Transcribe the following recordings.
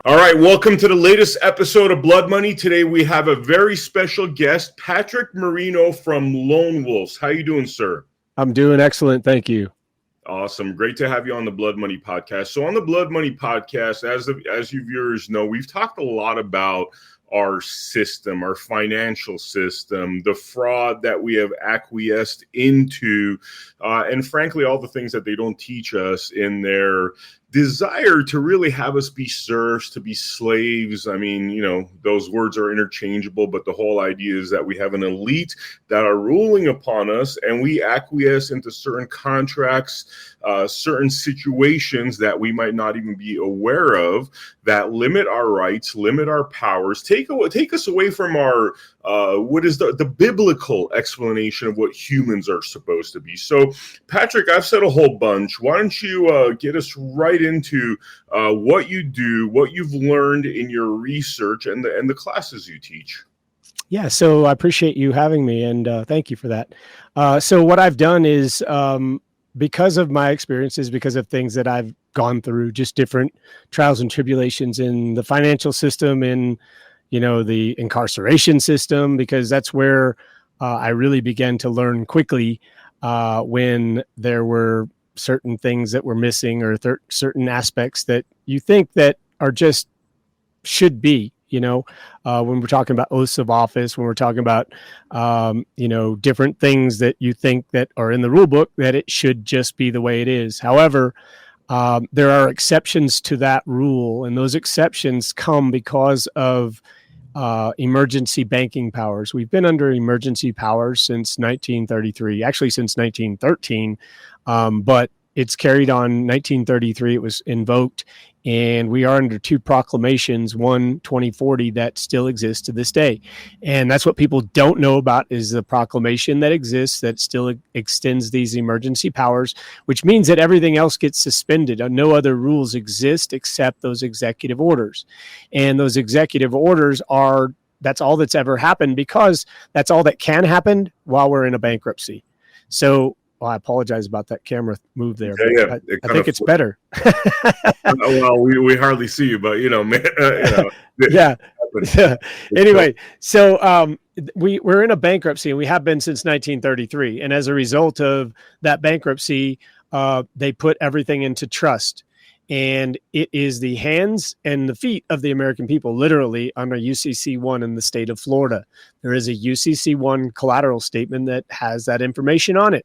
All right, welcome to the latest episode of Blood Money. Today we have a very special guest, Patrick Moreno from Lone Wolves. How you doing, sir? I'm doing excellent, thank you. Awesome. Great to have you on the Blood Money podcast. So on the Blood Money podcast, as you viewers know, we've talked a lot about our system, our financial system, the fraud that we have acquiesced into, and frankly, all the things that they don't teach us in their desire to really have us be serfs, to be slaves. I mean, you know, those words are interchangeable, but the whole idea is that we have an elite that are ruling upon us, and we acquiesce into certain contracts, certain situations that we might not even be aware of that limit our rights, limit our powers, take us away from our what is the biblical explanation of what humans are supposed to be. So, Patrick, I've said a whole bunch. Why don't you get us right into what you do, what you've learned in your research, and the classes you teach? Yeah, so I appreciate you having me, and thank you for that. So what I've done is, because of my experiences, because of things that I've gone through, just different trials and tribulations in the financial system, in the incarceration system, because that's where I really began to learn quickly when there were certain things that were missing, or certain aspects that you think that are just should be, when we're talking about oaths of office, when we're talking about, different things that you think that are in the rule book, that it should just be the way it is. However, there are exceptions to that rule, and those exceptions come because of emergency banking powers. We've been under emergency powers since 1933, actually since 1913, but it's carried on. 1933, it was invoked, and we are under two proclamations, one 2040 that still exists to this day. And that's what people don't know about, is the proclamation that exists that still extends these emergency powers, which means that everything else gets suspended. No other rules exist except those executive orders. And those executive orders that's all that's ever happened, because that's all that can happen while we're in a bankruptcy. So, I apologize about that camera move there. Yeah, I think it's better. Well, we hardly see you, but Yeah. Anyway, so we're in a bankruptcy, and we have been since 1933. And as a result of that bankruptcy, they put everything into trust. And it is the hands and the feet of the American people, literally, under UCC-1 in the state of Florida. There is a UCC-1 collateral statement that has that information on it.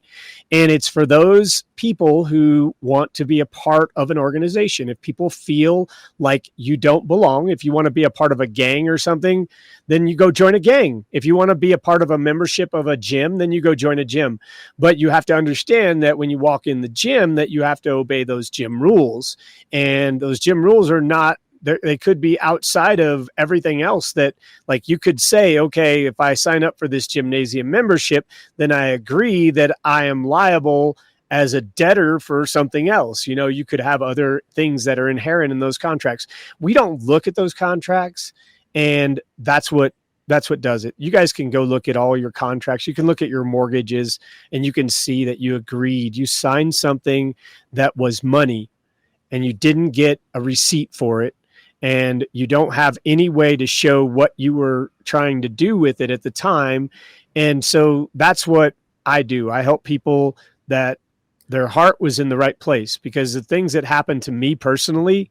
And it's for those people who want to be a part of an organization. If people feel like you don't belong, if you want to be a part of a gang or something, then you go join a gang. If you want to be a part of a membership of a gym, then you go join a gym. But you have to understand that when you walk in the gym, that you have to obey those gym rules. And those gym rules are not, they could be outside of everything else. That, like, you could say, okay, if I sign up for this gymnasium membership, then I agree that I am liable as a debtor for something else. You could have other things that are inherent in those contracts. We don't look at those contracts, and that's what does it. You guys can go look at all your contracts. You can look at your mortgages, and you can see that you agreed. You signed something that was money, and you didn't get a receipt for it, and you don't have any way to show what you were trying to do with it at the time. And so that's what I do. I help people that their heart was in the right place, because the things that happened to me personally,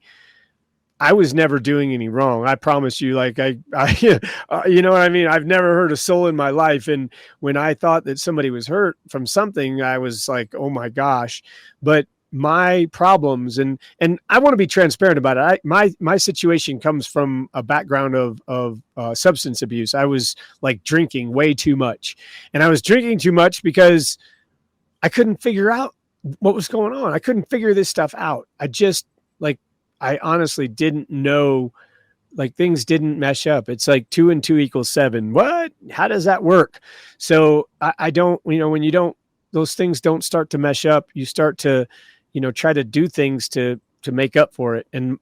I was never doing any wrong. I promise you, like I you know what I mean? I've never hurt a soul in my life. And when I thought that somebody was hurt from something, I was like, oh my gosh. But my problems, and I want to be transparent about it. My situation comes from a background of substance abuse. I was like drinking way too much, and I was drinking too much because I couldn't figure out what was going on. I couldn't figure this stuff out. I honestly didn't know, like, things didn't mesh up. It's like 2 and 2 equals 7. What? How does that work? So I don't, when you don't, those things don't start to mesh up, you start to, try to do things to make up for it. And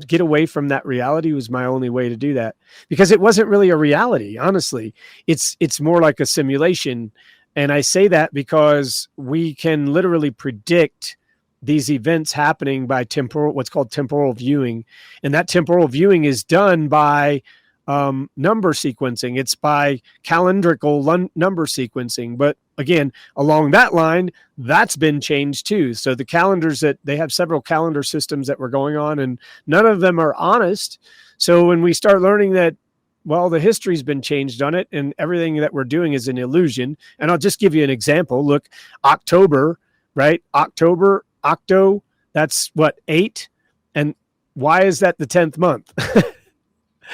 get away from that reality was my only way to do that, because it wasn't really a reality. Honestly, it's more like a simulation. And I say that because we can literally predict these events happening by what's called temporal viewing. And that temporal viewing is done by number sequencing. It's by calendrical number sequencing. But again, along that line, that's been changed too. So the calendars that they have several calendar systems that were going on, and none of them are honest. So when we start learning that, well, the history's been changed on it and everything that we're doing is an illusion. And I'll just give you an example. Look, October, right? Octo, that's what, 8? And why is that the 10th month?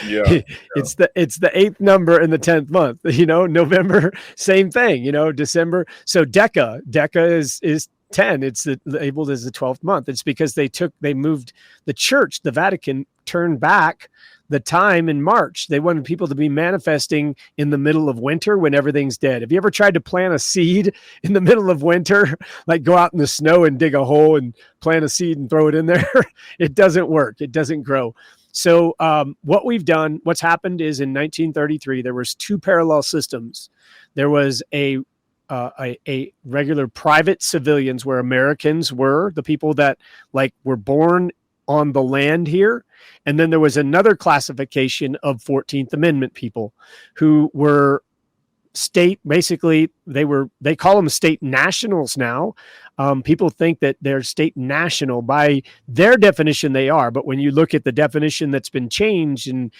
Yeah. It's the 8th number in the 10th month. November, same thing. December. So Deca is 10. It's labeled as the 12th month. It's because they moved the church, the Vatican turned back the time in March. They wanted people to be manifesting in the middle of winter when everything's dead. Have you ever tried to plant a seed in the middle of winter? Like go out in the snow and dig a hole and plant a seed and throw it in there? It doesn't work. It doesn't grow. So what's happened is in 1933, there was 2 parallel systems. There was a regular private civilians where Americans were the people that were born on the land here. And then there was another classification of 14th Amendment people who were state, basically they call them state nationals now. People think that they're state national. By their definition, they are. But when you look at the definition that's been changed and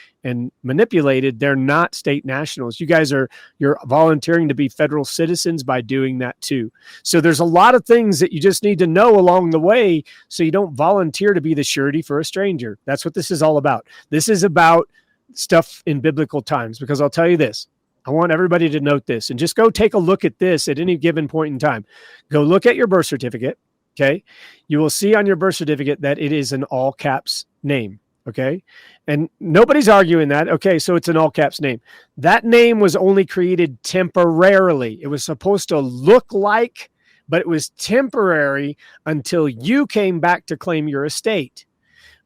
manipulated, they're not state nationals. You're volunteering to be federal citizens by doing that too. So there's a lot of things that you just need to know along the way so you don't volunteer to be the surety for a stranger. That's what this is all about. This is about stuff in biblical times, because I'll tell you this. I want everybody to note this and just go take a look at this at any given point in time. Go look at your birth certificate. Okay. You will see on your birth certificate that it is an all caps name. Okay. And nobody's arguing that. Okay. So it's an all caps name. That name was only created temporarily. It was supposed to look like, but it was temporary until you came back to claim your estate.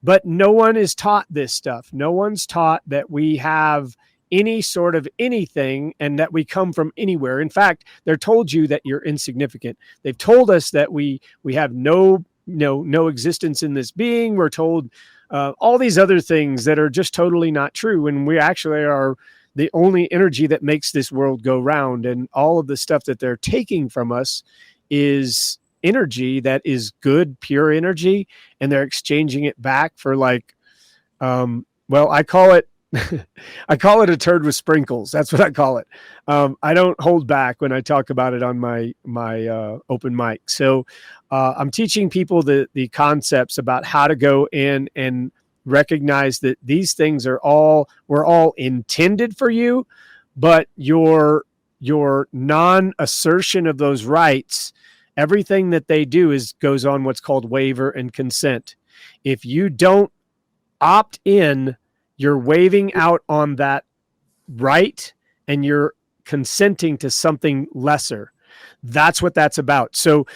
But no one is taught this stuff. No one's taught that we have any sort of anything and that we come from anywhere. In fact, they're told you that you're insignificant. They've told us that we have no existence in this being. We're told all these other things that are just totally not true. And we actually are the only energy that makes this world go round. And all of the stuff that they're taking from us is energy that is good, pure energy. And they're exchanging it back for I call it a turd with sprinkles. That's what I call it. I don't hold back when I talk about it on my open mic. So I'm teaching people the concepts about how to go in and recognize that these things were all intended for you, but your non-assertion of those rights, everything that they do goes on what's called waiver and consent. If you don't opt in, you're waiving out on that right and you're consenting to something lesser. That's what that's about. So,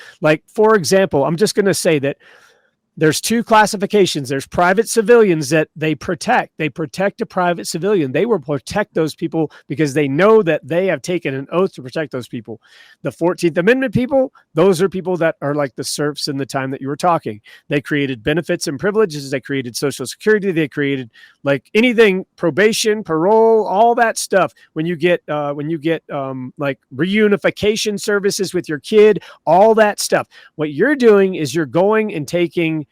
for example, I'm just going to say that there's 2 classifications. There's private civilians that they protect. They protect a private civilian. They will protect those people because they know that they have taken an oath to protect those people. The 14th Amendment people, those are people that are like the serfs in the time that you were talking. They created benefits and privileges. They created Social Security. They created anything, probation, parole, all that stuff. When you get reunification services with your kid, all that stuff. What you're doing is you're going and taking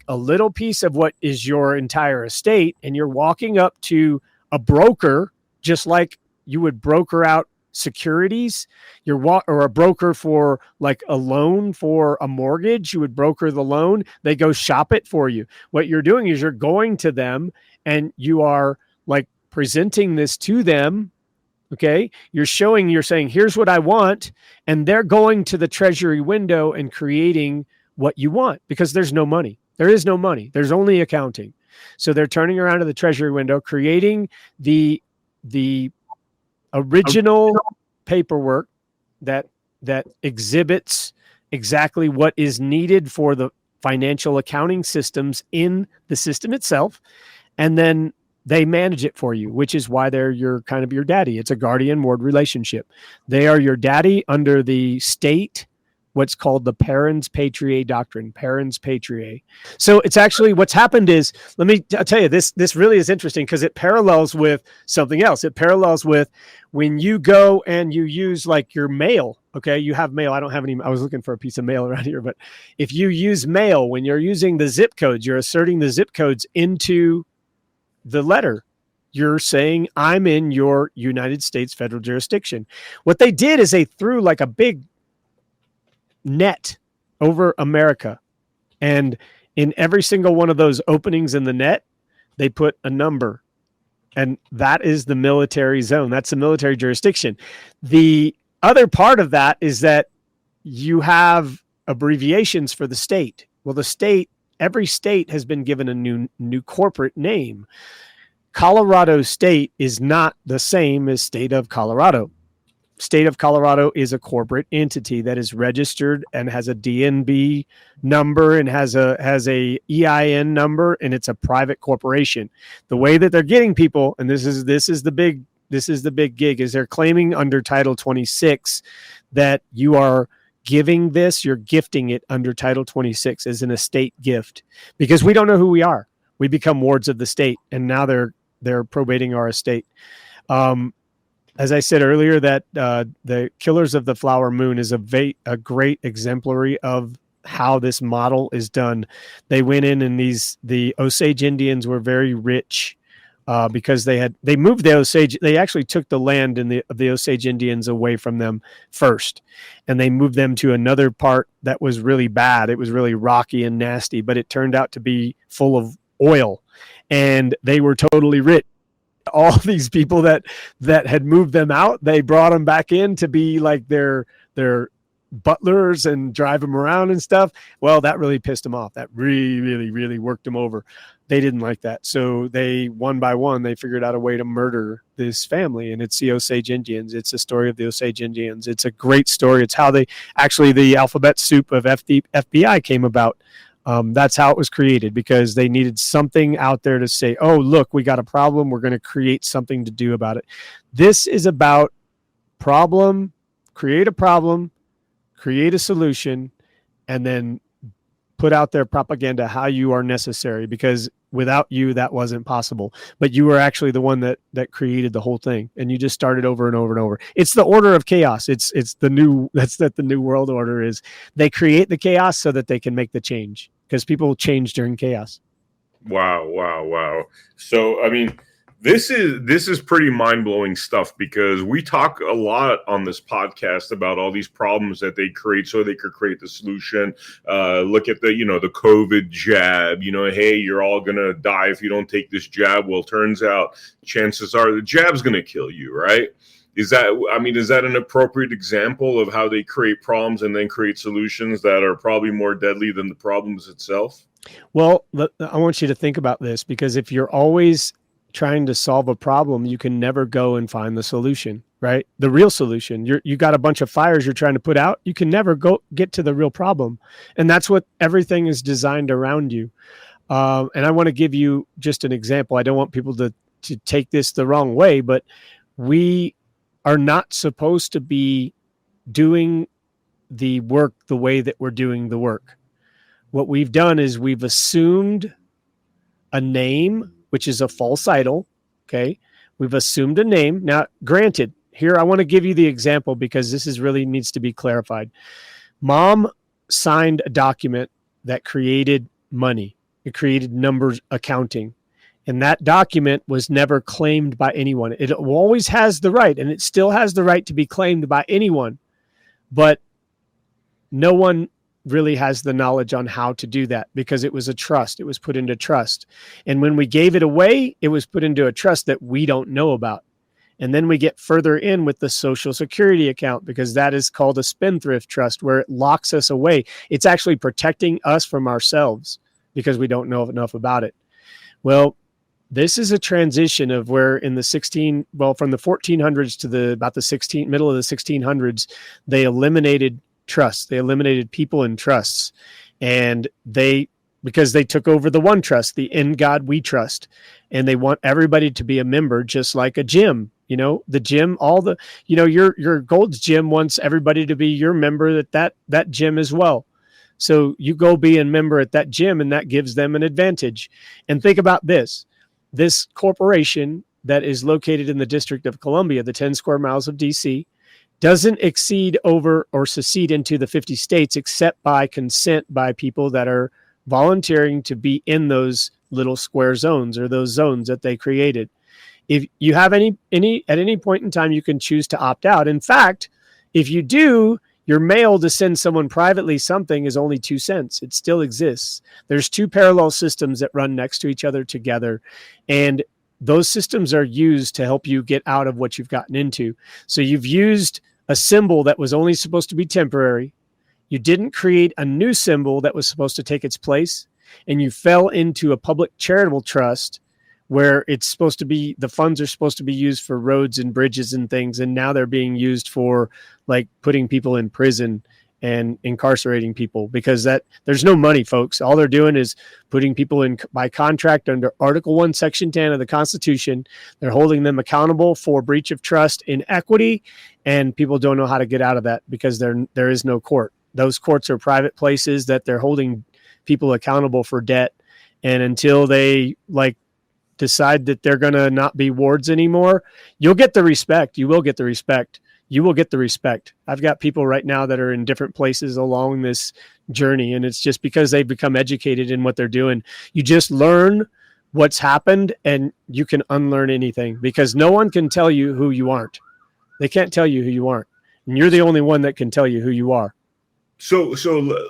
a little piece of what is your entire estate, and you're walking up to a broker, just like you would broker out securities. Or a broker for a loan for a mortgage. You would broker the loan. They go shop it for you. What you're doing is you're going to them and you are presenting this to them. Okay. You're saying, here's what I want. And they're going to the treasury window and creating what you want, because there's no money. There is no money. There's only accounting. So they're turning around to the treasury window, creating the original paperwork that exhibits exactly what is needed for the financial accounting systems in the system itself. And then they manage it for you, which is why they're your daddy. It's a guardian ward relationship. They are your daddy under the state what's called the parens patriae doctrine, parens patriae. So it's actually what's happened is, I'll tell you, this really is interesting because it parallels with something else. It parallels with when you go and you use like your mail. Okay, you have mail. I don't have any. I was looking for a piece of mail around here, but if you use mail, when you're using the zip codes, you're asserting the zip codes into the letter. You're saying, I'm in your United States federal jurisdiction. What they did is they threw like a big net over America. And in every single one of those openings in the net, they put a number. And that is the military zone. That's the military jurisdiction. The other part of that is that you have abbreviations for the state. Well, every state has been given a new corporate name. Colorado State is not the same as State of Colorado. State of Colorado is a corporate entity that is registered and has a DNB number and has a EIN number, and it's a private corporation. The way that they're getting people, and this is the big gig, is they're claiming under Title 26 that you are giving this, you're gifting it under Title 26 as an estate gift, because we don't know who we are. We become wards of the state, and now they're probating our estate. As I said earlier, that the Killers of the Flower Moon is a great exemplary of how this model is done. They went in, and the Osage Indians were very rich because they moved the Osage. They actually took the land of the Osage Indians away from them first, and they moved them to another part that was really bad. It was really rocky and nasty, but it turned out to be full of oil, and they were totally rich. All these people that had moved them out, they brought them back in to be like their butlers and drive them around and stuff. Well, that really pissed them off. That really, really worked them over. They didn't like that. So they, one by one, they figured out a way to murder this family, and it's the Osage Indians. It's the story of the Osage Indians. It's a great story. It's how the alphabet soup of FBI came about. That's how it was created, because they needed something out there to say, oh, look, we got a problem. We're going to create something to do about it. This is about create a solution, and then put out their propaganda how you are necessary, because without you, that wasn't possible. But you were actually the one that created the whole thing, and you just started over and over and over. It's the order of chaos. That's the new world order is. They create the chaos so that they can make the change, because people change during chaos. Wow. So, I mean, this is pretty mind-blowing stuff, because we talk a lot on this podcast about all these problems that they create so they could create the solution. Look at the COVID jab, hey, you're all going to die if you don't take this jab. Well, turns out chances are the jab's going to kill you, right? Is that an appropriate example of how they create problems and then create solutions that are probably more deadly than the problems itself? Well, I want you to think about this, because if you're always trying to solve a problem, you can never go and find the solution, right? The real solution. You got a bunch of fires you're trying to put out. You can never get to the real problem. And that's what everything is designed around you. And I want to give you just an example. I don't want people to take this the wrong way, but we are not supposed to be doing the work the way that we're doing the work. What we've done is we've assumed a name, which is a false idol. Okay. We've assumed a name. Now, granted, here I want to give you the example, because this is really needs to be clarified. Mom signed a document that created money. It created numbers accounting. And that document was never claimed by anyone. It always has the right, and it still has the right to be claimed by anyone. But no one really has the knowledge on how to do that, because it was a trust. It was put into trust. And when we gave it away, it was put into a trust that we don't know about. And then we get further in with the Social Security account, because that is called a spendthrift trust, where it locks us away. It's actually protecting us from ourselves, because we don't know enough about it. Well, this is a transition of where from the 1400s to about the middle of the 1600s, they eliminated trusts. They eliminated people in trusts, and because they took over the one trust, the In God We Trust, and they want everybody to be a member, just like a gym. the gym, your Gold's Gym wants everybody to be your member that gym as well. So you go be a member at that gym, and that gives them an advantage. And think about this corporation that is located in the District of Columbia, the 10 square miles of DC, doesn't exceed over or secede into the 50 states except by consent by people that are volunteering to be in those little square zones or those zones that they created. If you have any at any point in time, you can choose to opt out. In fact, if you do, your mail to send someone privately something is only 2 cents. It still exists. There's two parallel systems that run next to each other together. And those systems are used to help you get out of what you've gotten into. So you've used a symbol that was only supposed to be temporary. You didn't create a new symbol that was supposed to take its place. And you fell into a public charitable trust where it's supposed to be, the funds are supposed to be used for roads and bridges and things. And now they're being used for like putting people in prison and incarcerating people, because there's no money, folks. All they're doing is putting people in by contract under Article 1, Section 10 of the Constitution. They're holding them accountable for breach of trust in equity, and people don't know how to get out of that because there is no court. Those courts are private places that they're holding people accountable for debt. And until they decide that they're going to not be wards anymore, you'll get the respect. You will get the respect. You will get the respect. I've got people right now that are in different places along this journey, and it's just because they've become educated in what they're doing. You just learn what's happened, and you can unlearn anything, because no one can tell you who you aren't. They can't tell you who you aren't, and you're the only one that can tell you who you are. So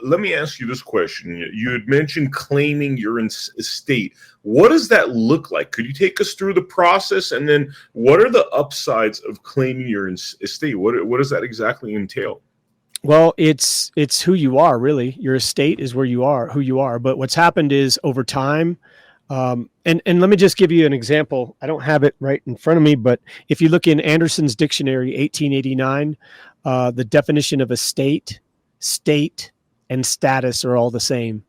let me ask you this question. You had mentioned claiming your estate. What does that look like? Could you take us through the process? And then what are the upsides of claiming your estate? What does that exactly entail? Well, it's who you are, really. Your estate is where you are, who you are. But what's happened is over time, and let me just give you an example. I don't have it right in front of me, but if you look in Anderson's Dictionary, 1889, the definition of estate, state, and status are all the same.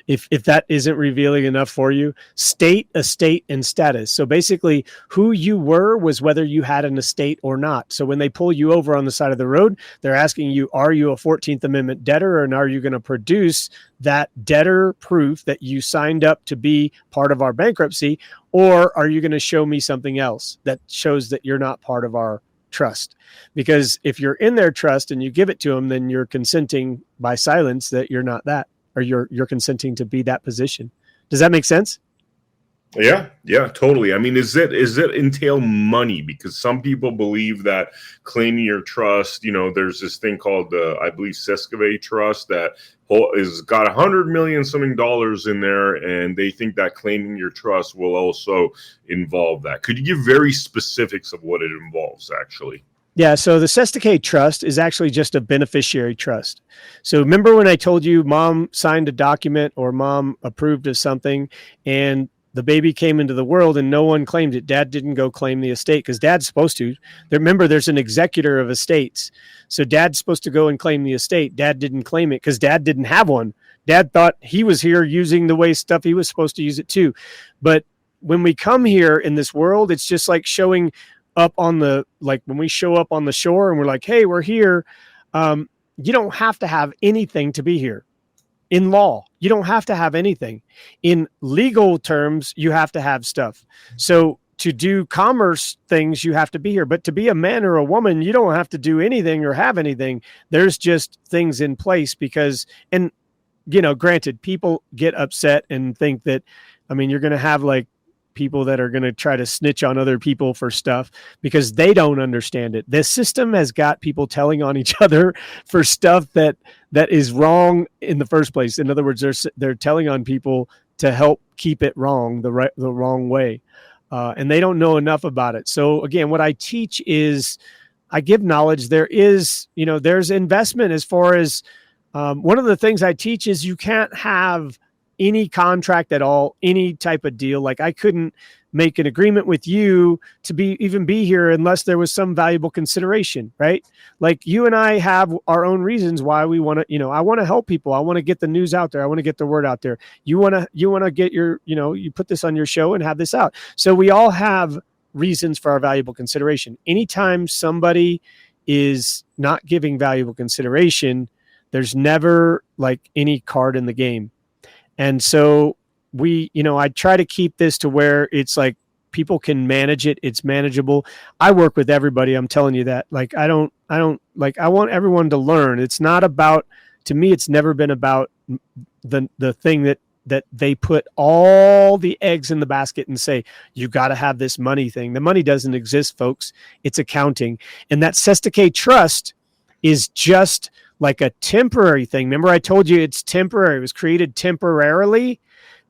If that isn't revealing enough for you, state, estate, and status. So basically, who you were was whether you had an estate or not. So when they pull you over on the side of the road, they're asking you, are you a 14th Amendment debtor, and are you going to produce that debtor proof that you signed up to be part of our bankruptcy, or are you going to show me something else that shows that you're not part of our trust? Because if you're in their trust and you give it to them, then you're consenting by silence that you're not that, or you're consenting to be that position. Does that make sense? Yeah, totally. I mean, is it entail money? Because some people believe that claiming your trust, there's this thing called I believe Sescave Trust that is got $100 million something dollars in there, and they think that claiming your trust will also involve that. Could you give very specifics of what it involves, actually? Yeah, so the Sescave Trust is actually just a beneficiary trust. So remember when I told you mom signed a document or mom approved of something, and the baby came into the world and no one claimed it. Dad didn't go claim the estate because dad's supposed to. Remember, there's an executor of estates. So dad's supposed to go and claim the estate. Dad didn't claim it because dad didn't have one. Dad thought he was here using the way stuff he was supposed to use it too. But when we come here in this world, it's just like showing up on when we show up on the shore and we're like, hey, we're here. You don't have to have anything to be here. In law, you don't have to have anything. In legal terms, you have to have stuff. So to do commerce things, you have to be here. But to be a man or a woman, you don't have to do anything or have anything. There's just things in place because, and granted, people get upset and think that, you're going to have people that are going to try to snitch on other people for stuff because they don't understand it. This system has got people telling on each other for stuff that is wrong in the first place. In other words, they're telling on people to help keep it wrong, the wrong way. And they don't know enough about it. So again, what I teach is I give knowledge. There's investment as far as one of the things I teach is you can't have any contract at all, any type of deal. Like I couldn't make an agreement with you to even be here unless there was some valuable consideration, right? Like you and I have our own reasons why we want to, I want to help people. I want to get the news out there. I want to get the word out there. You want to get you put this on your show and have this out. So we all have reasons for our valuable consideration. Anytime somebody is not giving valuable consideration, there's never like any card in the game. And so I try to keep this to where it's like people can manage it. It's manageable. I work with everybody. I'm telling you that. Like, I want everyone to learn. It's not about, to me, it's never been about the thing that they put all the eggs in the basket and say, you got to have this money thing. The money doesn't exist, folks. It's accounting. And that Sestake trust is just like a temporary thing. Remember, I told you it's temporary. It was created temporarily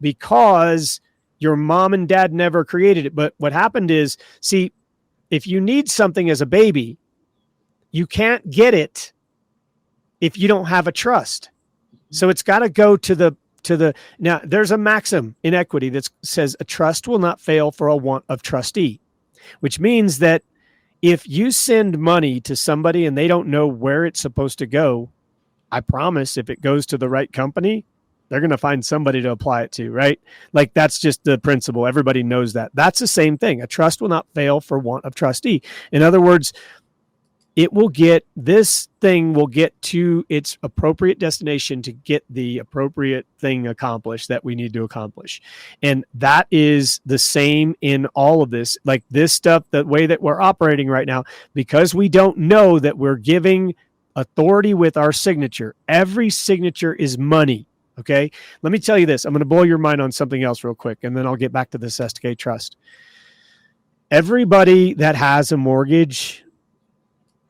because your mom and dad never created it. But what happened is, see, if you need something as a baby, you can't get it if you don't have a trust. So it's got to go to the now there's a maxim in equity that says a trust will not fail for a want of trustee, which means that if you send money to somebody and they don't know where it's supposed to go, I promise if it goes to the right company, they're going to find somebody to apply it to, right? Like, that's just the principle. Everybody knows that. That's the same thing. A trust will not fail for want of trustee. In other words, this thing will get to its appropriate destination to get the appropriate thing accomplished that we need to accomplish. And that is the same in all of this. Like this stuff, the way that we're operating right now, because we don't know that we're giving authority with our signature. Every signature is money. Okay. Let me tell you this. I'm going to blow your mind on something else real quick, and then I'll get back to the Sestake trust. Everybody that has a mortgage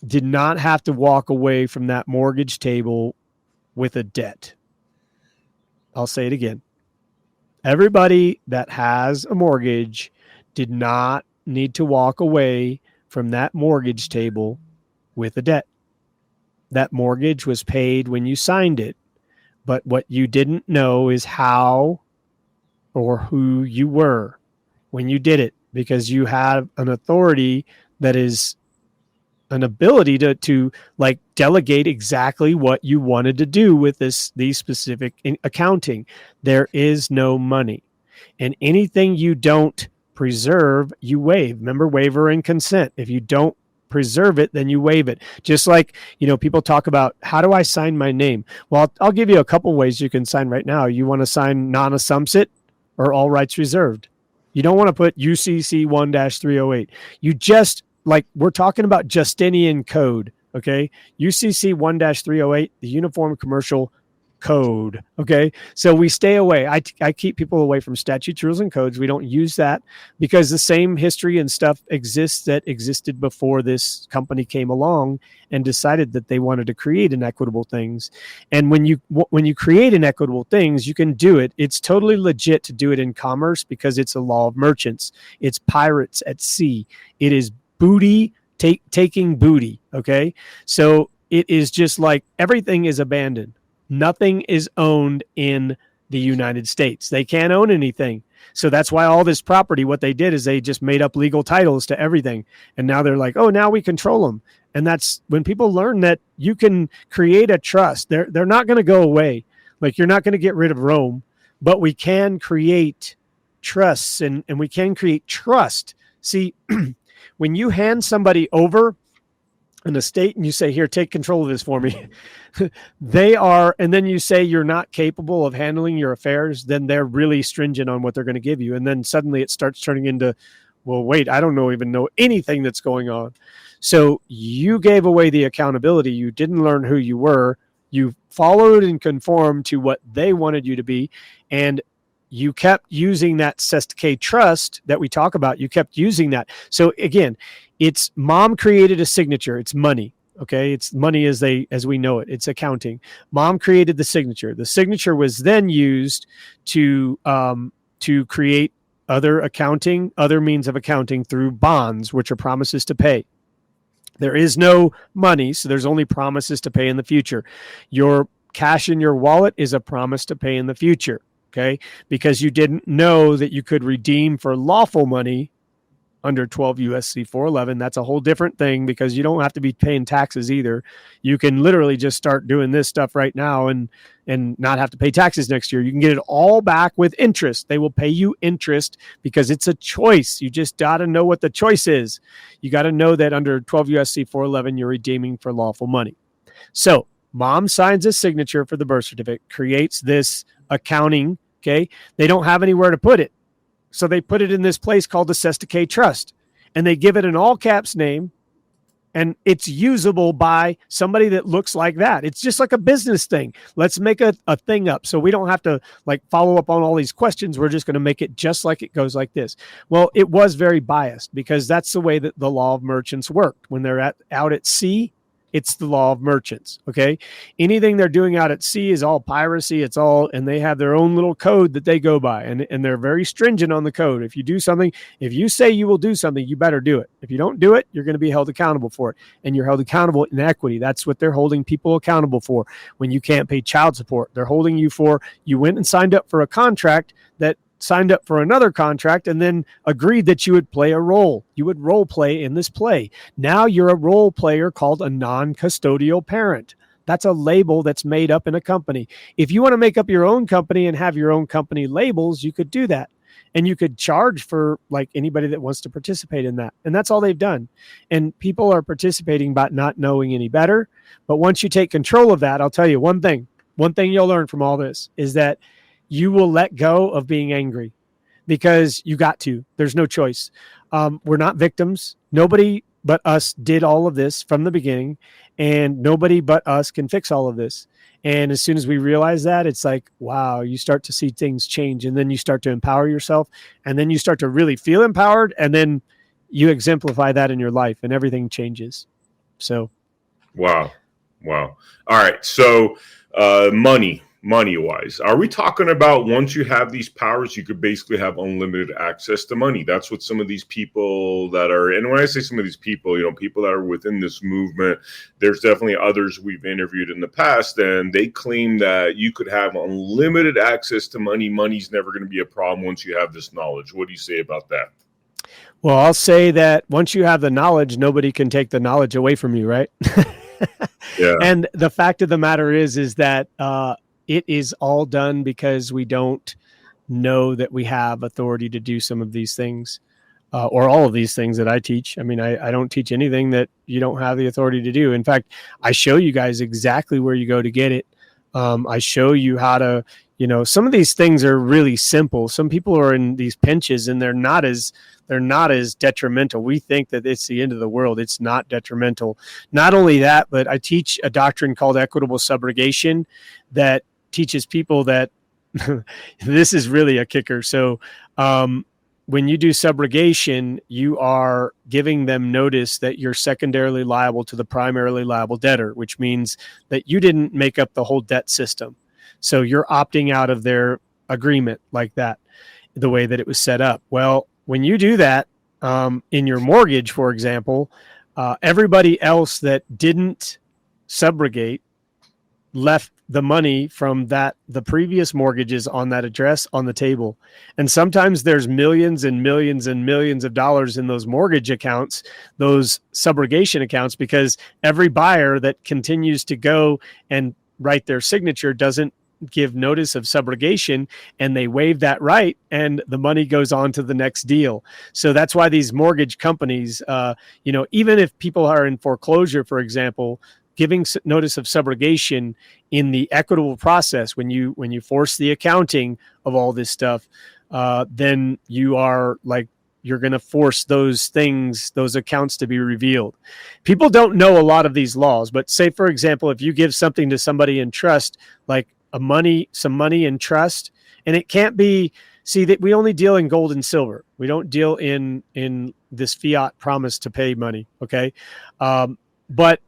did not have to walk away from that mortgage table with a debt. I'll say it again. Everybody that has a mortgage did not need to walk away from that mortgage table with a debt. That mortgage was paid when you signed it. But what you didn't know is how or who you were when you did it, because you have an authority that is an ability to like delegate exactly what you wanted to do with these specific accounting. There is no money, and anything you don't preserve, you waive. Remember, waiver and consent. If you don't preserve it, then you waive it. Just like, people talk about, how do I sign my name? Well, I'll give you a couple ways you can sign right now. You want to sign non-assumpsit or all rights reserved. You don't want to put UCC 1-308. You just, like, we're talking about Justinian code, okay? UCC 1-308, the Uniform Commercial Code, okay? So we stay away. I keep people away from statutes, rules, and codes. We don't use that because the same history and stuff exists that existed before this company came along and decided that they wanted to create inequitable things. And when you create inequitable things, you can do it. It's totally legit to do it in commerce because it's a law of merchants. It's pirates at sea. It is booty, taking booty, okay? So it is just like everything is abandoned. Nothing is owned in the United States. They can't own anything. So that's why all this property, what they did is they just made up legal titles to everything. And now they're like, oh, now we control them. And that's when people learn that you can create a trust. They're not going to go away. Like, you're not going to get rid of Rome, but we can create trusts and we can create trust. See, when you hand somebody over an estate and you say, here, take control of this for me, and then you say you're not capable of handling your affairs, then they're really stringent on what they're going to give you. And then suddenly it starts turning into, well, wait, I don't even know anything that's going on. So you gave away the accountability. You didn't learn who you were. You followed and conformed to what they wanted you to be. And you kept using that Sestake trust that we talk about. You kept using that. So again, it's mom created a signature. It's money. Okay. It's money as we know it. It's accounting. Mom created the signature. The signature was then used to create other means of accounting through bonds, which are promises to pay. There is no money, so there's only promises to pay in the future. Your cash in your wallet is a promise to pay in the future. Okay. Because you didn't know that you could redeem for lawful money under 12 USC 411. That's a whole different thing because you don't have to be paying taxes either. You can literally just start doing this stuff right now and not have to pay taxes next year. You can get it all back with interest. They will pay you interest because it's a choice. You just got to know what the choice is. You got to know that under 12 USC 411, you're redeeming for lawful money. So mom signs a signature for the birth certificate, creates this accounting. Okay. They don't have anywhere to put it. So they put it in this place called the Sestake Trust, and they give it an all caps name, and it's usable by somebody that looks like that. It's just like a business thing. Let's make a thing up so we don't have to like follow up on all these questions. We're just going to make it just like it goes like this. Well, it was very biased because that's the way that the law of merchants worked. When they're out at sea, it's the law of merchants. Okay. Anything they're doing out at sea is all piracy. It's all, and they have their own little code that they go by, and they're very stringent on the code. If you do something, if you say you will do something, you better do it. If you don't do it, you're going to be held accountable for it. And you're held accountable in equity. That's what they're holding people accountable for. When you can't pay child support, they're holding you for, you went and signed up for a contract that signed up for another contract and then agreed that you would play a role. You would role play in this play. Now you're a role player called a non-custodial parent. That's a label that's made up in a company. If you want to make up your own company and have your own company labels, you could do that. And you could charge for like anybody that wants to participate in that. And that's all they've done. And people are participating by not knowing any better. But once you take control of that, I'll tell you one thing you'll learn from all this is that you will let go of being angry because you got to. There's no choice. We're not victims. Nobody but us did all of this from the beginning, and nobody but us can fix all of this. And as soon as we realize that, it's like, wow, you start to see things change, and then you start to empower yourself, and then you start to really feel empowered, and then you exemplify that in your life, and everything changes. So. Wow. All right. So money-wise, are we talking about once you have these powers, you could basically have unlimited access to money? That's what some of these people that are, and when I say some of these people, people that are within this movement, there's definitely others we've interviewed in the past, and they claim that you could have unlimited access to money. Money's never going to be a problem once you have this knowledge. What do you say about that? Well, I'll say that once you have the knowledge, nobody can take the knowledge away from you, right? Yeah. And the fact of the matter is that it is all done because we don't know that we have authority to do some of these things or all of these things that I teach. I mean, I don't teach anything that you don't have the authority to do. In fact, I show you guys exactly where you go to get it. I show you how to, some of these things are really simple. Some people are in these pinches and they're not as detrimental. We think that it's the end of the world. It's not detrimental. Not only that, but I teach a doctrine called equitable subrogation that teaches people that this is really a kicker. So when you do subrogation, you are giving them notice that you're secondarily liable to the primarily liable debtor, which means that you didn't make up the whole debt system. So you're opting out of their agreement like that, the way that it was set up. Well, when you do that in your mortgage, for example, everybody else that didn't subrogate left the money from the previous mortgages on that address on the table. And sometimes there's millions and millions and millions of dollars in those mortgage accounts, those subrogation accounts, because every buyer that continues to go and write their signature doesn't give notice of subrogation, and they waive that right, and the money goes on to the next deal. So that's why these mortgage companies, even if people are in foreclosure, for example, giving notice of subrogation in the equitable process, when you force the accounting of all this stuff, then you're going to force those accounts to be revealed. People don't know a lot of these laws, but say, for example, if you give something to somebody in trust, like some money in trust, and it can't be, see that we only deal in gold and silver. We don't deal in this fiat promise to pay money. Okay. But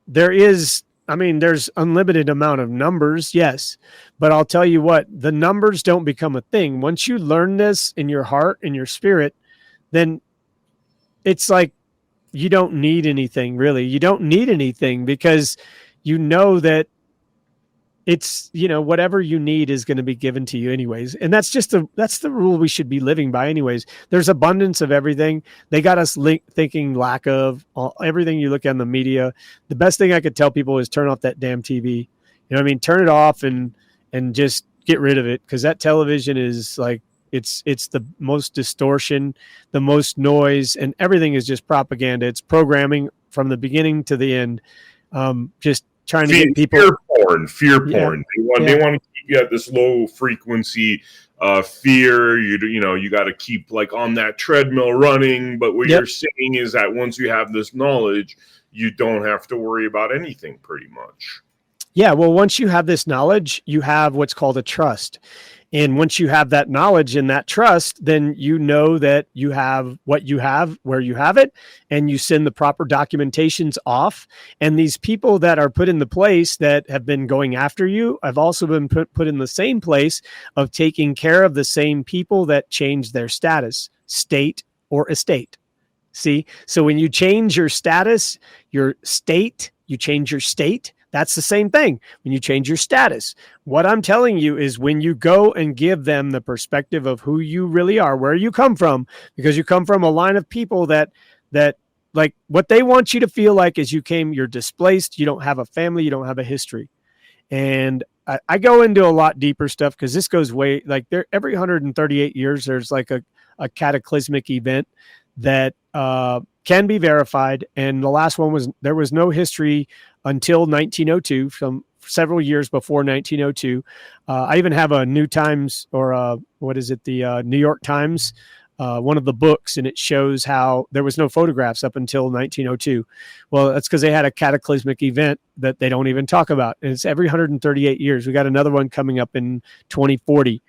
there's unlimited amount of numbers. Yes. But I'll tell you what, the numbers don't become a thing. Once you learn this in your heart and your spirit, then it's like, you don't need anything really. You don't need anything because you know that it's, whatever you need is going to be given to you anyways. And that's the rule we should be living by anyways. There's abundance of everything. They got us thinking lack of everything you look at in the media. The best thing I could tell people is turn off that damn TV. Turn it off and just get rid of it. Cause that television is like, it's the most distortion, the most noise, and everything is just propaganda. It's programming from the beginning to the end. Just trying to get people fear porn. They want to keep you at this low frequency fear. You got to keep like on that treadmill running. But what you're saying is that once you have this knowledge, you don't have to worry about anything pretty much. Yeah. Well, once you have this knowledge, you have what's called a trust. And once you have that knowledge and that trust, then you know that you have what you have, where you have it, and you send the proper documentations off. And these people that are put in the place that have been going after you have also been put in the same place of taking care of the same people that changed their status, state or estate. See? So when you change your status, your state, you change your state. That's the same thing when you change your status. What I'm telling you is when you go and give them the perspective of who you really are, where you come from, because you come from a line of people that like what they want you to feel like is you're displaced, you don't have a family, you don't have a history. And I go into a lot deeper stuff because this goes way like every 138 years, there's like a cataclysmic event that can be verified. And the last one was there was no history until 1902, from several years before 1902. I even have a New Times or the New York Times, one of the books, and it shows how there was no photographs up until 1902. Well, that's because they had a cataclysmic event that they don't even talk about. And it's every 138 years. We got another one coming up in 2040.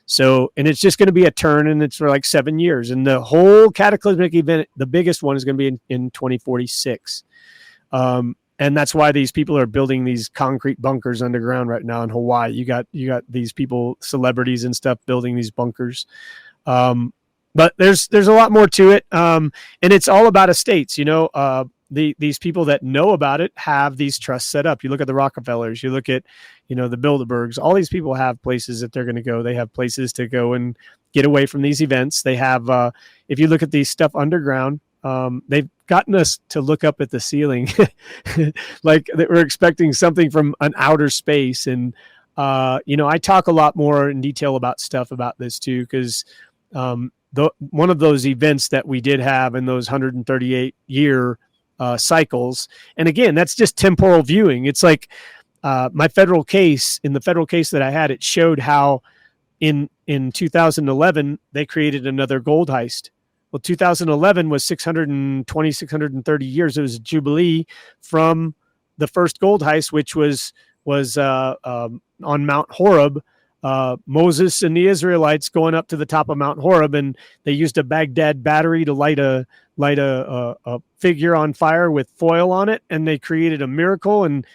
So, and it's just going to be a turn, and it's for like 7 years. And the whole cataclysmic event, the biggest one, is going to be in 2046. And that's why these people are building these concrete bunkers underground right now in Hawaii. You got these people, celebrities and stuff, building these bunkers. But there's a lot more to it. And it's all about estates. These people that know about it have these trusts set up. You look at the Rockefellers, you look at, the Bilderbergs, all these people have places that they're going to go. They have places to go and get away from these events. They have, if you look at these stuff underground, they've gotten us to look up at the ceiling like that we're expecting something from an outer space. And, I talk a lot more in detail about stuff about this too, because one of those events that we did have in those 138 year cycles. And again, that's just temporal viewing. It's like my federal case that I had, it showed how in 2011, they created another gold heist. Well, 2011 was 630 years. It was a jubilee from the first gold heist, which was on Mount Horeb. Moses and the Israelites going up to the top of Mount Horeb, and they used a Baghdad battery to light a figure on fire with foil on it, and they created a miracle. And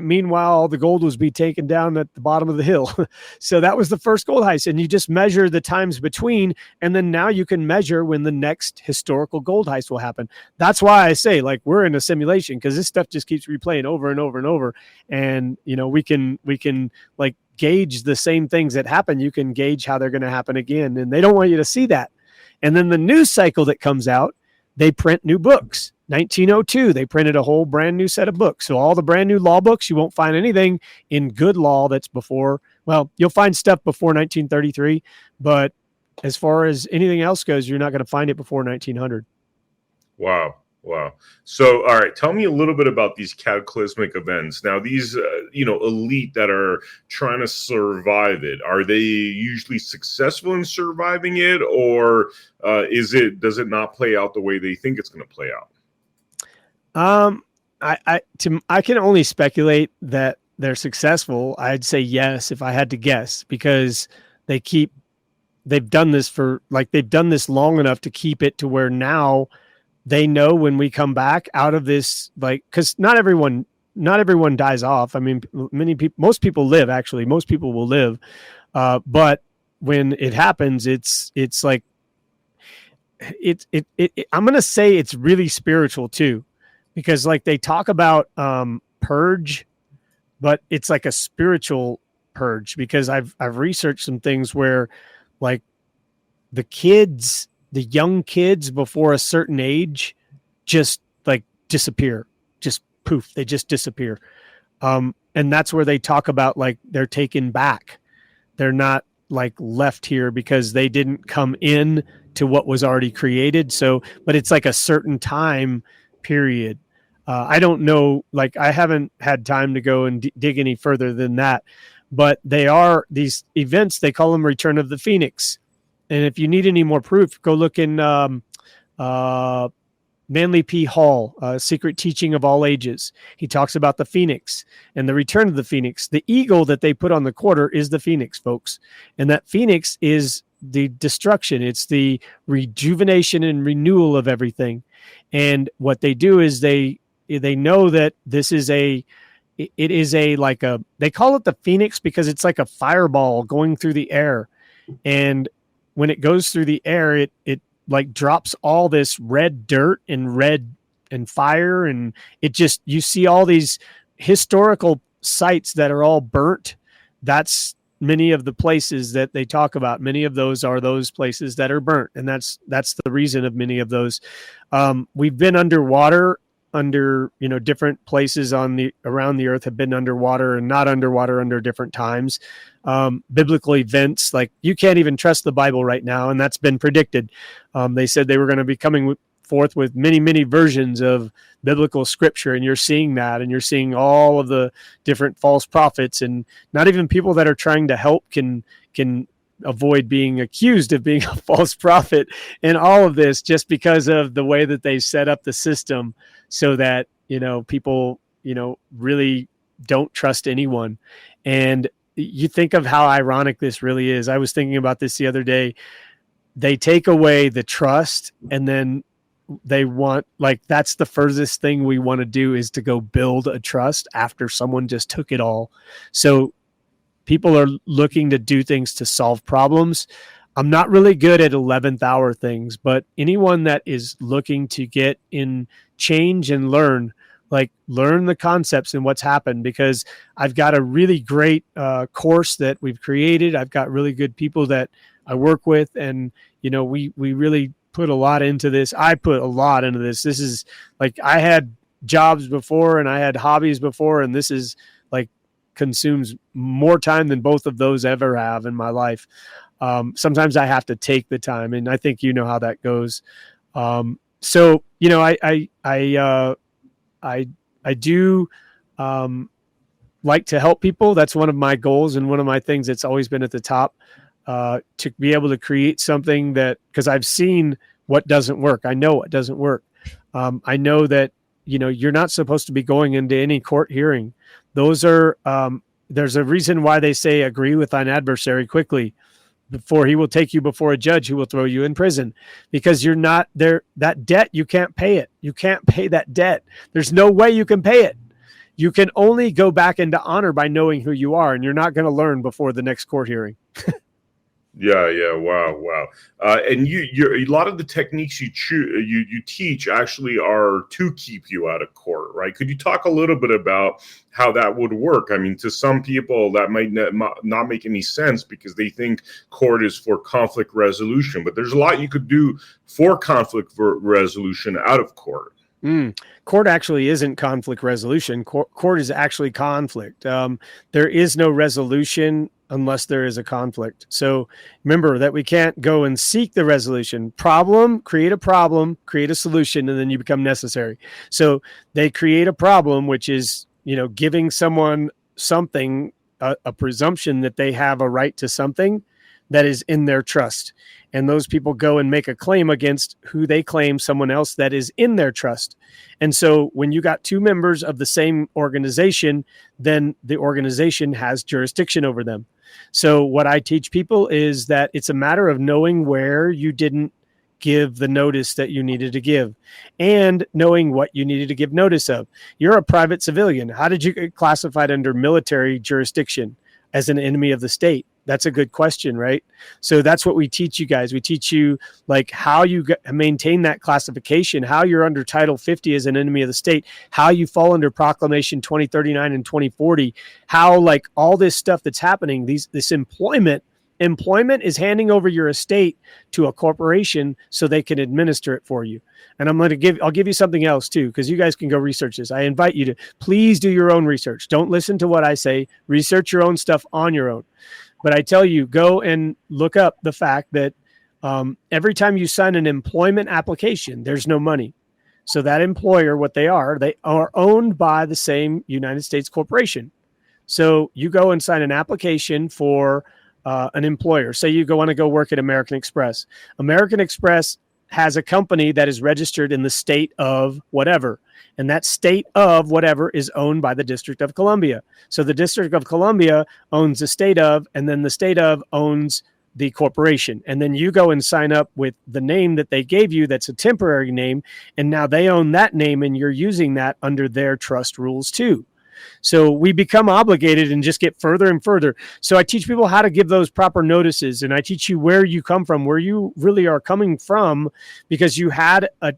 meanwhile, all the gold was being taken down at the bottom of the hill. So that was the first gold heist, and you just measure the times between, and then now you can measure when the next historical gold heist will happen. That's why I say, like, we're in a simulation, because this stuff just keeps replaying over and over and over. And we can like gauge the same things that happen. You can gauge how they're going to happen again, and they don't want you to see that. And then the news cycle that comes out, they print new books. 1902, they printed a whole brand new set of books. So all the brand new law books, you won't find anything in good law that's before. Well, you'll find stuff before 1933, but as far as anything else goes, you're not going to find it before 1900. Wow. So, all right, tell me a little bit about these cataclysmic events. Now, these, elite that are trying to survive it, are they usually successful in surviving it, or does it not play out the way they think it's going to play out? I can only speculate that they're successful. I'd say yes, if I had to guess, because they've done this long enough to keep it to where now they know when we come back out of this, like, because not everyone dies off. I mean, most people live, actually. Most people will live. But when it happens, it's like, I'm going to say it's really spiritual too, because like they talk about, purge, but it's like a spiritual purge, because I've researched some things where like the young kids before a certain age just like disappear, just poof, they just disappear. And that's where they talk about like they're taken back. They're not like left here because they didn't come in to what was already created. So, but it's like a certain time period. I don't know, like I haven't had time to go and dig any further than that, but they are these events, they call them Return of the Phoenix. And if you need any more proof, go look in Manly P. Hall, Secret Teaching of All Ages. He talks about the phoenix and the return of the phoenix. The eagle that they put on the quarter is the phoenix, folks. And that phoenix is the destruction. It's the rejuvenation and renewal of everything. And what they do is they know that this is they call it the phoenix because it's like a fireball going through the air. And when it goes through the air, it like drops all this red dirt and red and fire. And it just, you see all these historical sites that are all burnt. That's many of the places that they talk about. Many of those are those places that are burnt. And that's the reason of many of those. We've been underwater different places around the earth have been underwater and not underwater under different times. Biblical events, like you can't even trust the Bible right now. And that's been predicted. They said they were going to be coming forth with many, many versions of biblical scripture. And you're seeing that, and you're seeing all of the different false prophets, and not even people that are trying to help can avoid being accused of being a false prophet and all of this, just because of the way that they set up the system so that, people, really don't trust anyone. And you think of how ironic this really is. I was thinking about this the other day. They take away the trust, and then they want, like, that's the furthest thing we want to do, is to go build a trust after someone just took it all. So people are looking to do things to solve problems. I'm not really good at 11th hour things, but anyone that is looking to get in change and learn the concepts and what's happened, because I've got a really great course that we've created. I've got really good people that I work with, and, we really put a lot into this. I put a lot into this. This is like, I had jobs before and I had hobbies before, and this is like consumes more time than both of those ever have in my life. Sometimes I have to take the time, and I think you know how that goes. So, I do like to help people. That's one of my goals, and one of my things that's always been at the top, to be able to create something that, because I've seen what doesn't work. I know what doesn't work. I know that, you're not supposed to be going into any court hearing. Those are, there's a reason why they say agree with thine adversary quickly, before he will take you before a judge who will throw you in prison, because you're not there. That debt, you can't pay it. You can't pay that debt. There's no way you can pay it. You can only go back into honor by knowing who you are, and you're not going to learn before the next court hearing. Yeah. Wow. And you a lot of the techniques you teach actually are to keep you out of court, right? Could you talk a little bit about how that would work? I mean, to some people that might not make any sense, because they think court is for conflict resolution, but there's a lot you could do for conflict resolution out of court. Court actually isn't conflict resolution. Court is actually conflict. There is no resolution unless there is a conflict. So remember that we can't go and seek the resolution. Create a solution, and then you become necessary. So they create a problem, which is, giving someone something, a presumption that they have a right to something that is in their trust. And those people go and make a claim against who they claim someone else that is in their trust. And so when you got two members of the same organization, then the organization has jurisdiction over them. So what I teach people is that it's a matter of knowing where you didn't give the notice that you needed to give, and knowing what you needed to give notice of. You're a private civilian. How did you get classified under military jurisdiction as an enemy of the state? That's a good question, right? So that's what we teach you guys. We teach you like how you maintain that classification, how you're under Title 50 as an enemy of the state, how you fall under Proclamation 2039 and 2040, how like all this stuff that's happening, this employment is handing over your estate to a corporation so they can administer it for you. And I'll give you something else too, because you guys can go research this. I invite you to please do your own research. Don't listen to what I say. Research your own stuff on your own. But I tell you, go and look up the fact that every time you sign an employment application, there's no money. So that employer, what they are owned by the same United States corporation. So you go and sign an application for an employer. Say you want to go work at American Express. American Express has a company that is registered in the state of whatever. And that state of whatever is owned by the District of Columbia. So the District of Columbia owns the state of, and then the state of owns the corporation. And then you go and sign up with the name that they gave you that's a temporary name. And now they own that name and you're using that under their trust rules too. So we become obligated and just get further and further. So I teach people how to give those proper notices, and I teach you where you come from, where you really are coming from, because you had a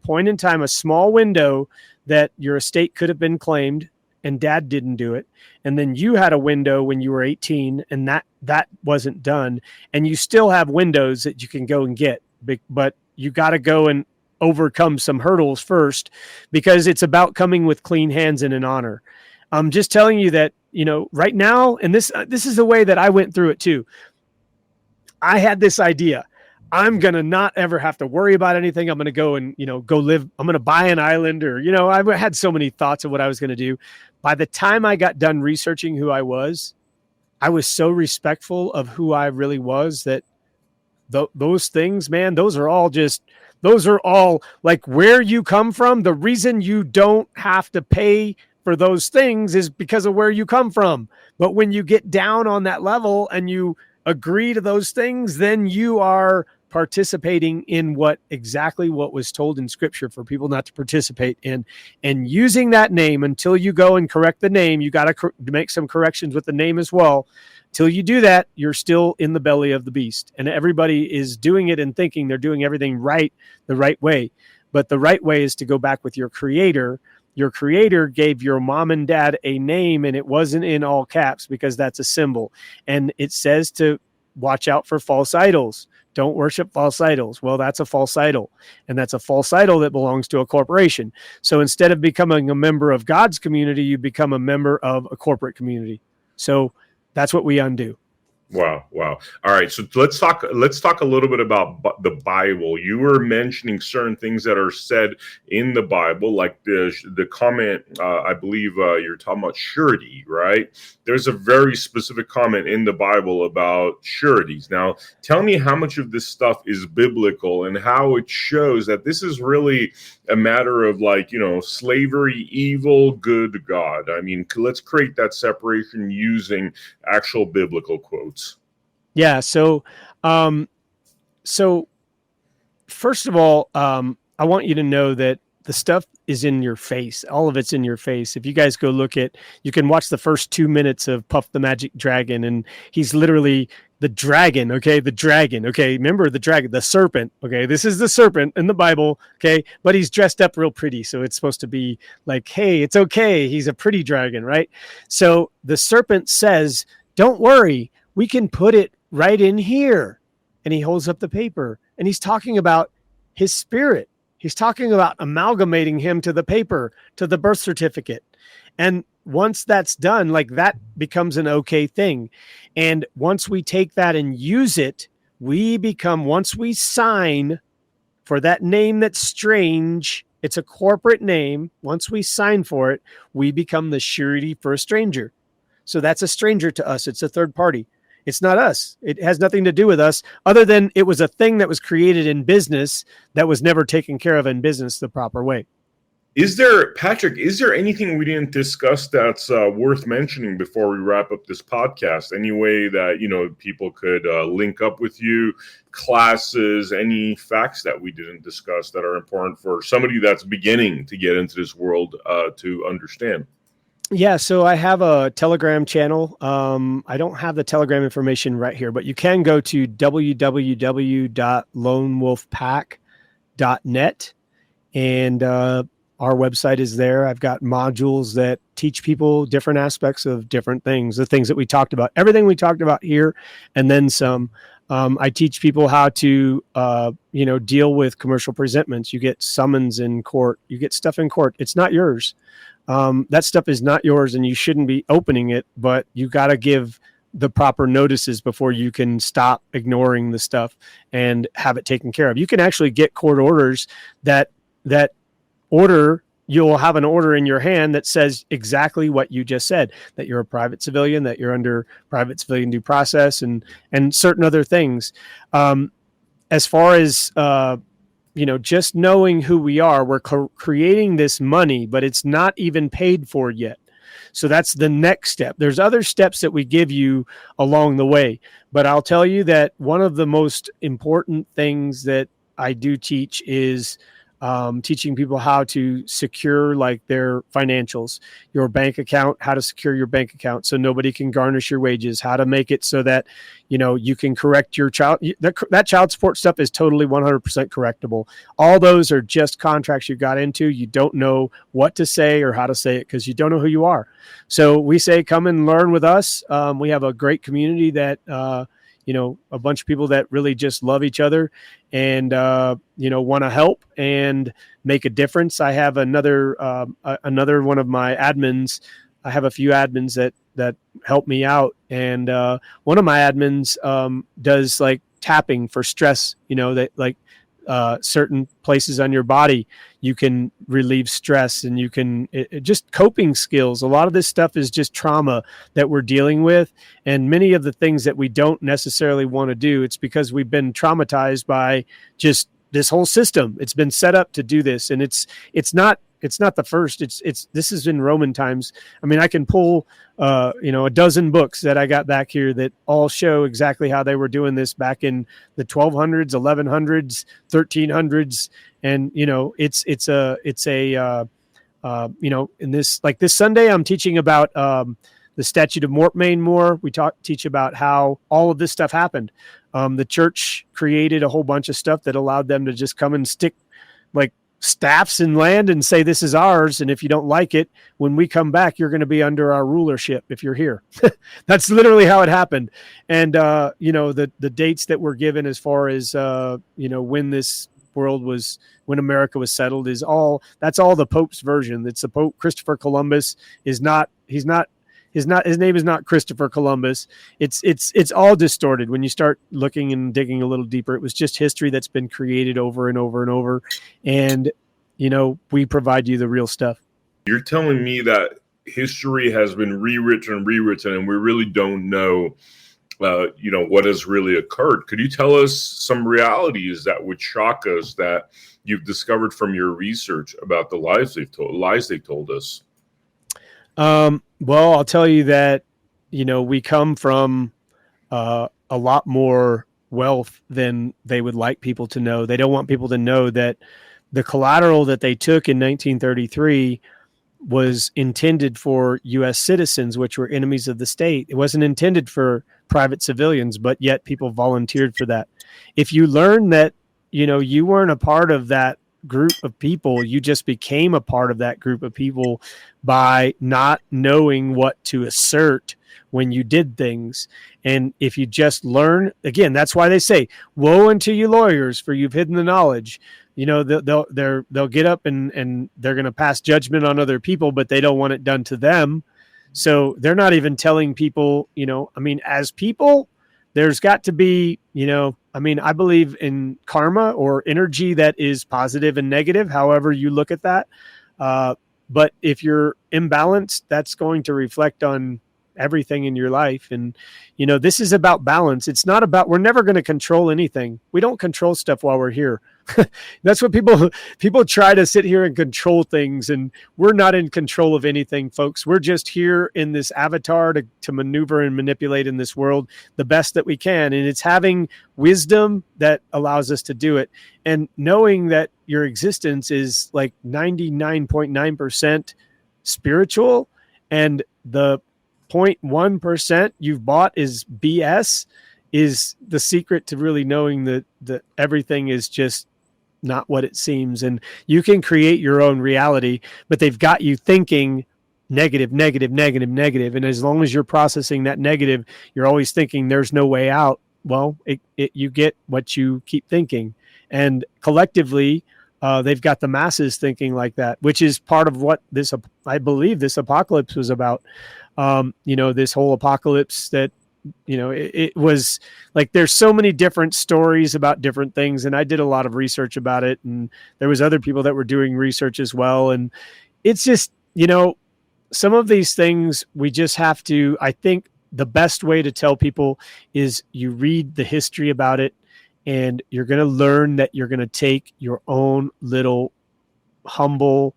point in time, a small window that your estate could have been claimed and dad didn't do it. And then you had a window when you were 18 and that wasn't done. And you still have windows that you can go and get, but you got to go and overcome some hurdles first, because it's about coming with clean hands and an honor. I'm just telling you that, right now, and this is the way that I went through it too. I had this idea. I'm going to not ever have to worry about anything. I'm going to go and, go live. I'm going to buy an island, or, I had so many thoughts of what I was going to do. By the time I got done researching who I was so respectful of who I really was that those things, man, those are all like where you come from. The reason you don't have to pay for those things is because of where you come from. But when you get down on that level and you agree to those things, then you are participating in exactly what was told in scripture for people not to participate in. And using that name until you go and correct the name, you got to make some corrections with the name as well. Till you do that, you're still in the belly of the beast. And everybody is doing it and thinking they're doing everything right, the right way. But the right way is to go back with your creator. Your creator gave your mom and dad a name, and it wasn't in all caps because that's a symbol. And it says to watch out for false idols. Don't worship false idols. Well, that's a false idol, and that's a false idol that belongs to a corporation. So instead of becoming a member of God's community, you become a member of a corporate community. So that's what we undo. Wow. All right. So let's talk a little bit about the Bible. You were mentioning certain things that are said in the Bible, like the comment, I believe you're talking about surety, right? There's a very specific comment in the Bible about sureties. Now, tell me how much of this stuff is biblical and how it shows that this is really a matter of slavery, evil, good, God. I mean, let's create that separation using actual biblical quotes. Yeah. So first of all, I want you to know that the stuff is in your face. All of it's in your face. If you guys go you can watch the first 2 minutes of Puff the Magic Dragon, and he's literally the dragon. Okay. The dragon. Okay. Remember the dragon, the serpent. Okay. This is the serpent in the Bible. Okay. But he's dressed up real pretty. So it's supposed to be like, hey, it's okay. He's a pretty dragon, right? So the serpent says, don't worry, we can put it right in here. And he holds up the paper, and he's talking about his spirit. He's talking about amalgamating him to the paper, to the birth certificate. And once that's done, that becomes an okay thing. And once we take that and use it, once we sign for that name that's strange, it's a corporate name. Once we sign for it, we become the surety for a stranger. So that's a stranger to us. It's a third party. It's not us. It has nothing to do with us, other than it was a thing that was created in business that was never taken care of in business the proper way. Patrick, is there anything we didn't discuss that's worth mentioning before we wrap up this podcast? Any way that, people could link up with you, classes, any facts that we didn't discuss that are important for somebody that's beginning to get into this world to understand? Yeah, so I have a Telegram channel. I don't have the Telegram information right here, but you can go to www.lonewolfpack.net, and our website is there. I've got modules that teach people different aspects of different things, the things that we talked about, everything we talked about here, and then some. I teach people how to, deal with commercial presentments. You get summons in court. You get stuff in court. It's not yours. That stuff is not yours, and you shouldn't be opening it, but you got to give the proper notices before you can stop ignoring the stuff and have it taken care of. You can actually get court orders that order. You'll have an order in your hand that says exactly what you just said, that you're a private civilian, that you're under private civilian due process, and certain other things. As far as just knowing who we are, we're creating this money, but it's not even paid for yet. So that's the next step. There's other steps that we give you along the way, but I'll tell you that one of the most important things that I do teach is teaching people how to secure like their financials, your bank account, how to secure your bank account so nobody can garnish your wages, how to make it so that, you can correct your child. That child support stuff is totally 100% correctable. All those are just contracts you got into. You don't know what to say or how to say it because you don't know who you are. So we say, come and learn with us. We have a great community that, a bunch of people that really just love each other and, want to help and make a difference. I have another one of my admins. I have a few admins that help me out. And, one of my admins, does like tapping for stress, that like, certain places on your body, you can relieve stress and you can just coping skills. A lot of this stuff is just trauma that we're dealing with. And many of the things that we don't necessarily want to do, it's because we've been traumatized by just this whole system. It's been set up to do this. And it's not the first. This is in Roman times. I mean, I can pull, a dozen books that I got back here that all show exactly how they were doing this back in the 1200s, 1100s, 1300s. And, in this Sunday, I'm teaching about, the statute of mortmain more. We teach about how all of this stuff happened. The church created a whole bunch of stuff that allowed them to just come and stick like staffs in land and say, this is ours. And if you don't like it, when we come back, you're going to be under our rulership if you're here. That's literally how it happened. And, the dates that were given as far as, when America was settled that's all the Pope's version. It's the Pope. Christopher Columbus his name is not Christopher Columbus. It's all distorted when you start looking and digging a little deeper. It was just history that's been created over and over and over. And, we provide you the real stuff. You're telling me that history has been rewritten, and we really don't know, what has really occurred. Could you tell us some realities that would shock us that you've discovered from your research about the lies they've told us? Well, I'll tell you that, we come from a lot more wealth than they would like people to know. They don't want people to know that the collateral that they took in 1933 was intended for U.S. citizens, which were enemies of the state. It wasn't intended for private civilians, but yet people volunteered for that. If you learn that, you weren't a part of that group of people, you just became a part of that group of people by not knowing what to assert when you did things. And if you just learn, again, that's why they say, woe unto you lawyers, for you've hidden the knowledge. They'll get up and they're going to pass judgment on other people, but they don't want it done to them. So they're not even telling people, as people, there's got to be, I believe in karma or energy that is positive and negative, however you look at that. But if you're imbalanced, that's going to reflect on everything in your life. And, this is about balance. It's not about, we're never going to control anything. We don't control stuff while we're here. That's what people try to sit here and control things. And we're not in control of anything, folks. We're just here in this avatar to maneuver and manipulate in this world the best that we can. And it's having wisdom that allows us to do it. And knowing that your existence is like 99.9% spiritual and the 0.1% you've bought is BS is the secret to really knowing that everything is just not what it seems. And you can create your own reality, but they've got you thinking negative, negative, negative, negative. And as long as you're processing that negative, you're always thinking there's no way out. Well, you get what you keep thinking. And collectively, they've got the masses thinking like that, which is part of what I believe this apocalypse was about. This whole apocalypse that, it was like, there's so many different stories about different things. And I did a lot of research about it. And there was other people that were doing research as well. And it's just, some of these things we just have to, I think the best way to tell people is you read the history about it, and you're going to learn that you're going to take your own little humble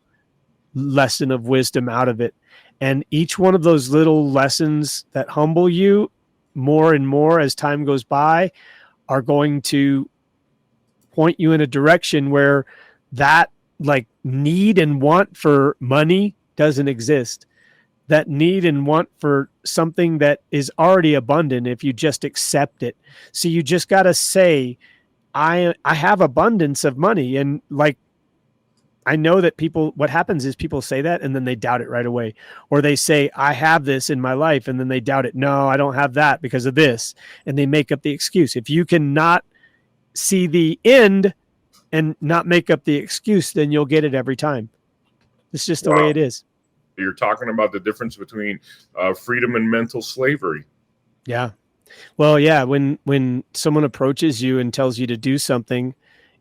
lesson of wisdom out of it. And each one of those little lessons that humble you more and more as time goes by are going to point you in a direction where that like need and want for money doesn't exist. That need and want for something that is already abundant if you just accept it. So you just got to say, I have abundance of money. And like, I know that what happens is people say that and then they doubt it right away. Or they say, I have this in my life, and then they doubt it. No, I don't have that because of this. And they make up the excuse. If you cannot see the end and not make up the excuse, then you'll get it every time. It's just the way it is. You're talking about the difference between freedom and mental slavery. Yeah. Well, yeah. When someone approaches you and tells you to do something,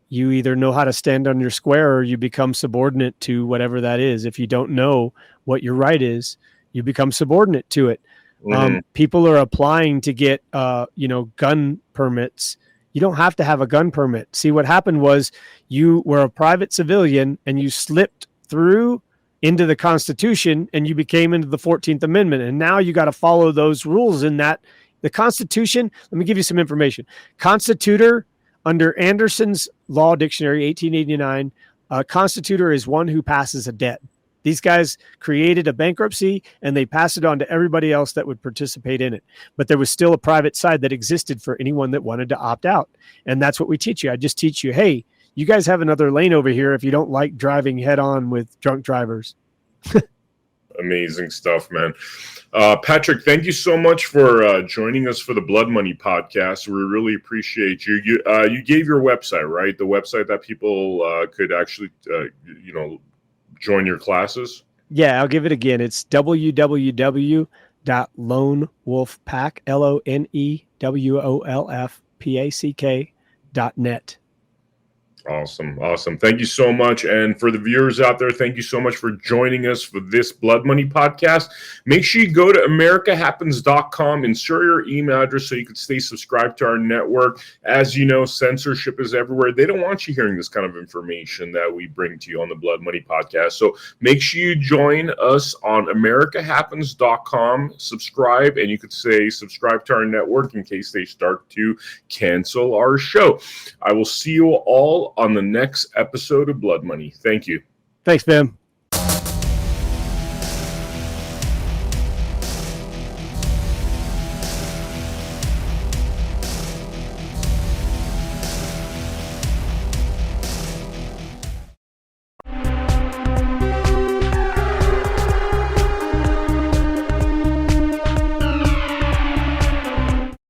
you either know how to stand on your square or you become subordinate to whatever that is. If you don't know what your right is, you become subordinate to it. Mm-hmm. People are applying to get, gun permits. You don't have to have a gun permit. See, what happened was you were a private civilian and you slipped through into the Constitution and you became into the 14th Amendment. And now you got to follow those rules in that. The Constitution, let me give you some information. Constitutor, under Anderson's Law Dictionary, 1889, a constitutor is one who passes a debt. These guys created a bankruptcy and they passed it on to everybody else that would participate in it. But there was still a private side that existed for anyone that wanted to opt out. And that's what we teach you. I just teach you, hey, you guys have another lane over here if you don't like driving head on with drunk drivers. Amazing stuff, man. Patrick, thank you so much for joining us for the Blood Money podcast. We really appreciate you. You gave your website, right? The website that people could actually, join your classes. Yeah, I'll give it again. It's www.lonewolfpack, LONEWOLFPACK.net. Awesome. Thank you so much. And for the viewers out there, thank you so much for joining us for this Blood Money podcast. Make sure you go to americahappens.com, insert your email address so you can stay subscribed to our network. As you know, censorship is everywhere. They don't want you hearing this kind of information that we bring to you on the Blood Money podcast. So make sure you join us on americahappens.com, subscribe, and you could say subscribe to our network in case they start to cancel our show. I will see you all on the next episode of Blood Money. Thank you. Thanks, Vem.